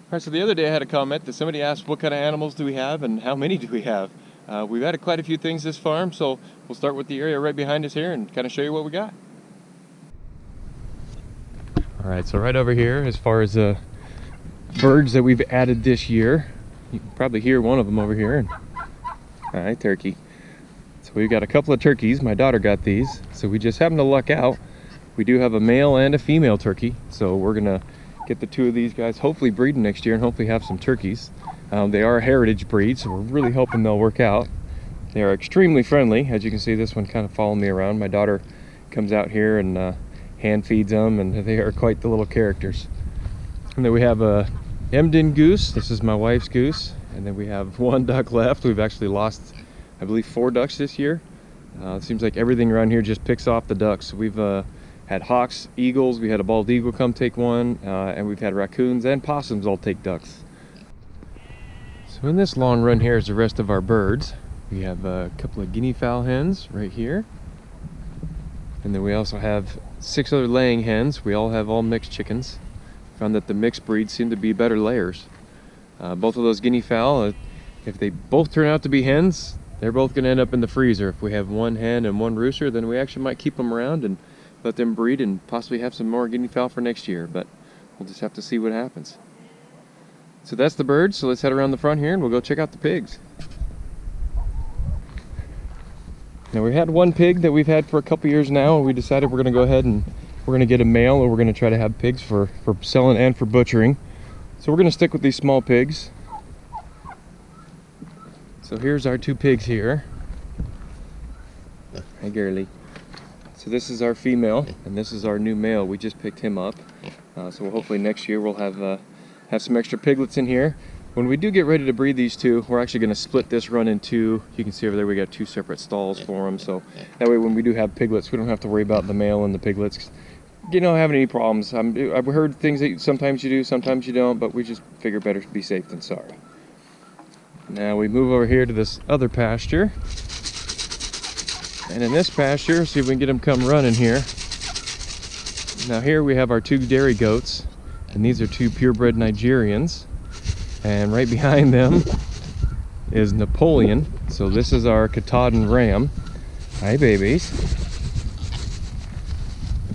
Alright, so the other day I had a comment that somebody asked what kind of animals do we have and how many do we have. We've added quite a few things this farm, so we'll start with the area right behind us here and kind of show you what we got. Alright, so right over here, as far as birds that we've added this year, you can probably hear one of them over here. Alright, turkey. So we've got a couple of turkeys. My daughter got these, so we just happened to luck out. We do have a male and a female turkey, so we're gonna get the two of these guys hopefully breeding next year and hopefully have some turkeys. They are a heritage breed, so we're really hoping they'll work out. They are extremely friendly. As you can see, this one kind of following me around. My daughter comes out here and hand feeds them, and they are quite the little characters. And then we have a Emden goose. This is my wife's goose. And then we have one duck left. We've actually lost, I believe, 4 ducks this year. It seems like everything around here just picks off the ducks. We've had hawks, eagles, we had a bald eagle come take one, and we've had raccoons and possums all take ducks. So in this long run here is the rest of our birds. We have a couple of Guinea fowl hens right here. And then we also have 6 other laying hens. We all have all mixed chickens. Found that the mixed breeds seem to be better layers. Both of those Guinea fowl, if they both turn out to be hens, they're both going to end up in the freezer. If we have one hen and one rooster, then we actually might keep them around and let them breed and possibly have some more Guinea fowl for next year, but we'll just have to see what happens. So that's the birds, so let's head around the front here and we'll go check out the pigs. Now we had one pig that we've had for a couple years now, and we decided we're going to go ahead and we're going to get a male, or we're going to try to have pigs for selling and for butchering. So we're going to stick with these small pigs. So here's our 2 pigs here. Hi girly. So this is our female, and this is our new male. We just picked him up. So hopefully next year we'll have some extra piglets in here. When we do get ready to breed these two, we're actually going to split this run in 2. You can see over there we got 2 separate stalls for them. So that way when we do have piglets, we don't have to worry about the male and the piglets, you know, having any problems. I've heard things that sometimes you do, sometimes you don't, but we just figure better to be safe than sorry. Now we move over here to this other pasture. And in this pasture, see if we can get them come running here. Now here we have our 2 dairy goats, and these are 2 purebred Nigerians. And right behind them is Napoleon. So this is our Katahdin ram. Hi babies.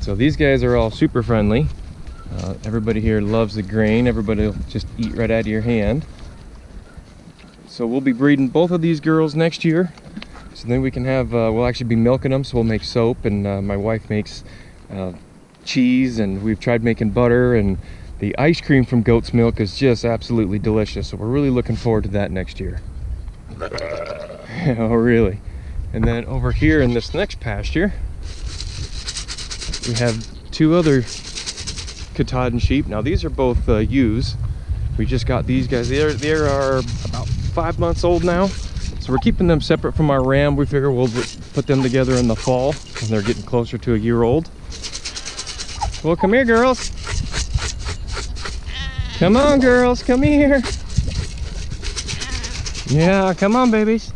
So these guys are all super friendly. Everybody here loves the grain. Everybody will just eat right out of your hand. So we'll be breeding both of these girls next year. So then we can have, we'll actually be milking them, so we'll make soap, and my wife makes cheese, and we've tried making butter, and the ice cream from goat's milk is just absolutely delicious. So we're really looking forward to that next year. Oh really? And then over here in this next pasture, we have 2 other Katahdin sheep. Now these are both ewes. We just got these guys. They are about 5 months old now. So we're keeping them separate from our ram. We figure we'll put them together in the fall when they're getting closer to a year old. Well, come here, girls. Come on, girls, come here. Yeah, come on, babies.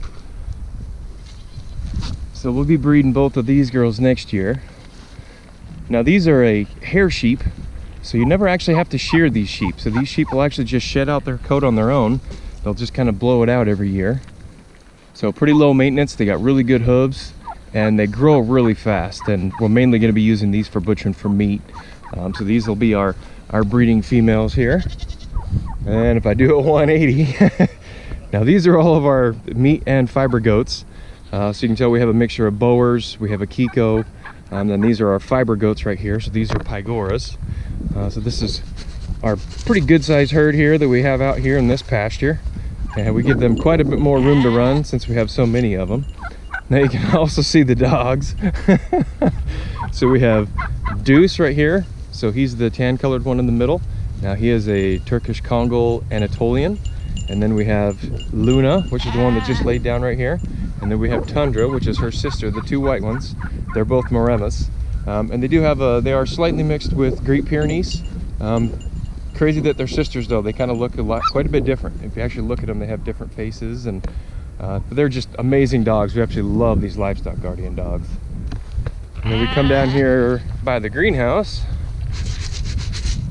So we'll be breeding both of these girls next year. Now these are a hair sheep, so you never actually have to shear these sheep. So these sheep will actually just shed out their coat on their own. They'll just kind of blow it out every year. So pretty low maintenance. They got really good hooves, and they grow really fast, and we're mainly going to be using these for butchering for meat. So these will be our breeding females here. And if I do a 180, now these are all of our meat and fiber goats. So you can tell we have a mixture of Boers, we have a Kiko, and then these are our fiber goats right here. So these are Pygoras. So this is our pretty good sized herd here that we have out here in this pasture. And we give them quite a bit more room to run since we have so many of them. Now you can also see the dogs. So we have Deuce right here. So he's the tan colored one in the middle. Now he is a Turkish Congo Anatolian. And then we have Luna, which is the one that just laid down right here. And then we have Tundra, which is her sister, the 2 white ones. They're both Moremas. And they do have they are slightly mixed with Great Pyrenees. Crazy that they're sisters though. They kind of look quite a bit different. If you actually look at them, they have different faces, and but they're just amazing dogs. We actually love these livestock guardian dogs. And then we come down here by the greenhouse,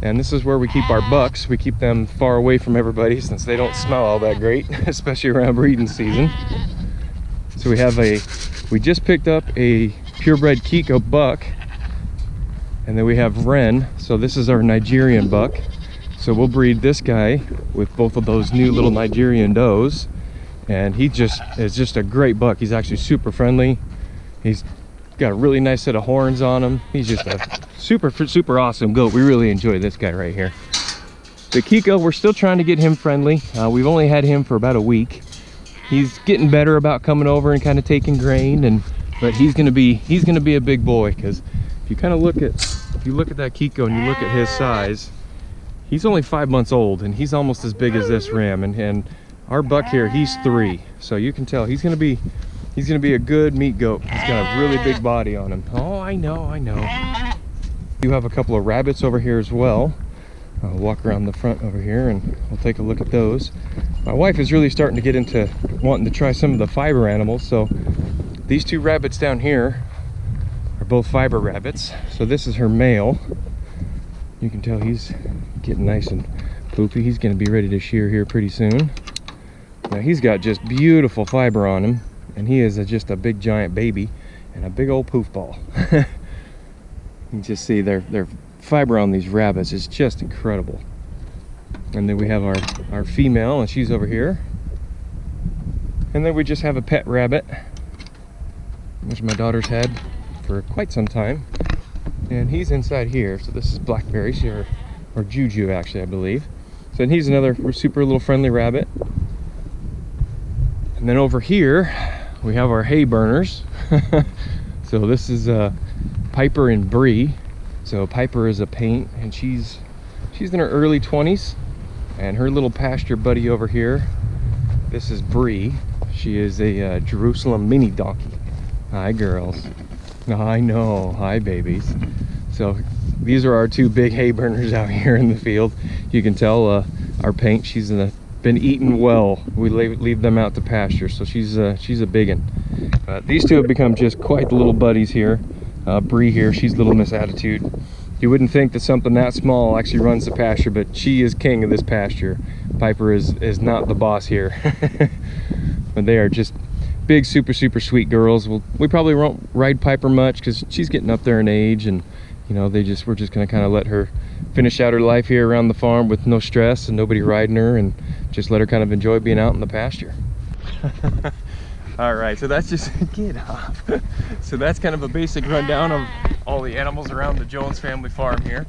And this is where we keep our bucks. We keep them far away from everybody since they don't smell all that great, especially around breeding season. So we just picked up a purebred Kiko buck, and then we have Ren. So this is our Nigerian buck. So we'll breed this guy with both of those new little Nigerian does. And he is just a great buck. He's actually super friendly. He's got a really nice set of horns on him. He's just a super awesome goat. We really enjoy this guy right here. The Kiko, we're still trying to get him friendly. We've only had him for about a week. He's getting better about coming over and kind of taking grain, but he's gonna be a big boy, because if you kind of look at that Kiko and you look at his size, he's only 5 months old and he's almost as big as this ram, and our buck here, he's 3, so you can tell he's gonna be a good meat goat. He's got a really big body on him. Oh, I know. You have a couple of rabbits over here as well. I'll walk around the front over here and we'll take a look at those. My wife is really starting to get into wanting to try some of the fiber animals, so these 2 rabbits down here are both fiber rabbits. So this is her male. You can tell he's getting nice and poofy. He's going to be ready to shear here pretty soon. Now he's got just beautiful fiber on him, and he is just a big giant baby and a big old poof ball. You can just see their fiber on these rabbits is just incredible. And then we have our female, and she's over here. And then we just have a pet rabbit, which my daughter's had for quite some time, and he's inside here. So this is Blackberry, or Juju actually, I believe. So he's another super little friendly rabbit. And then over here we have our hay burners. So this is Piper and Brie. So Piper is a paint, and she's in her early 20s, and her little pasture buddy over here, this is Brie. She is a Jerusalem mini donkey. Hi girls. I know. Hi babies. So these are our 2 big hay burners out here in the field. You can tell our paint, she's been eaten well. We leave them out to pasture, so she's a big one. These 2 have become just quite the little buddies here. Brie here, she's Little Miss Attitude. You wouldn't think that something that small actually runs the pasture, but she is king of this pasture. Piper is not the boss here. But they are just big, super sweet girls. We probably won't ride Piper much because she's getting up there in age, and you know, we're just gonna kind of let her finish out her life here around the farm with no stress and nobody riding her, and just let her kind of enjoy being out in the pasture. All right, so that's just get off. So that's kind of a basic rundown of all the animals around the Jones family farm here.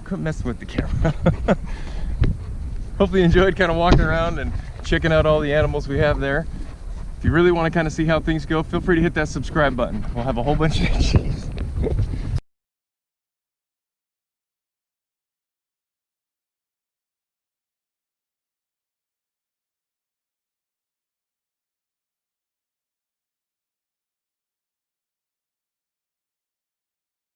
Quit messing with the camera. Hopefully you enjoyed kind of walking around and checking out all the animals we have there. If you really want to kind of see how things go, feel free to hit that subscribe button. We'll have a whole bunch of